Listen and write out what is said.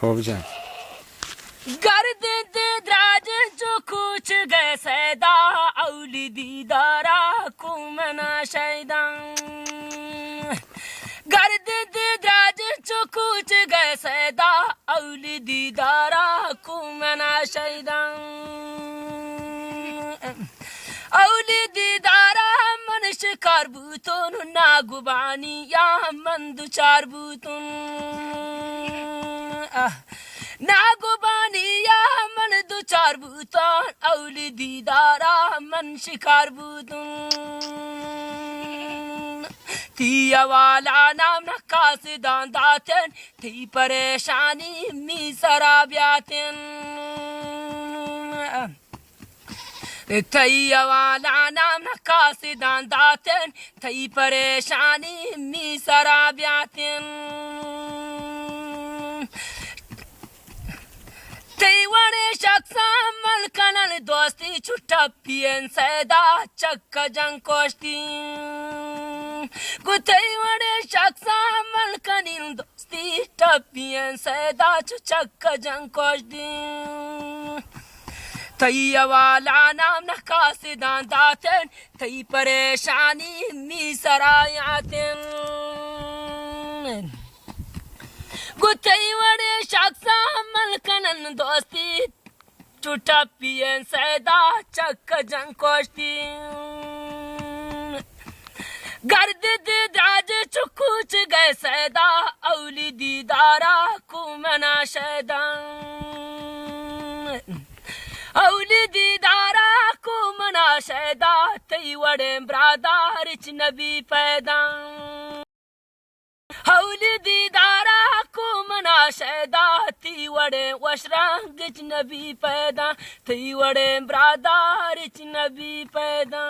خوب جان गर्द द्राज जो कुछ गए सैदा औली दीदारा कुमना शैदा गर्द द्राज जो कुछ गए सैदा औली दीदारा कुमना शैदा औली दीदारा मनुष्य कारबूतुन नागुबानी या मंदु चारबूतुन नागुबानिया मन दु चार भूतन औली दीदारा मन शिकार भूतन तिया वाला नाम नकास दांदातन थी परेशानी मी सराब्यातन तिया वाला नाम नकास दांदातन थी परेशानी मी सराब्यातन तैवाने शख्सा मलकनल दोस्ती छुट्टा पियन सैदा चक्का जंकोस्ती गुतैवाने शख्सा मलकनिल दोस्ती टपियन सैदा चक्का जंकोस्ती तैया वाला नाम नकासे दांदातन तै परेशानी मी सरायातन गुतैवाने शख्सा मलकनल दोस्ती छुट्टा पियन सैदा चक्का जंकोस्ती गर्द दाज चुकुच गए सैदा औली दीदारा कुमना शैदा औली दीदारा कुमना शैदा तै वड़े ब्रादारिच नबी पैदा औली दीदारा कुमना शैदा ती वड़े वशरंगिच नबी पैदा ती वड़े ब्रादारिच नबी पैदा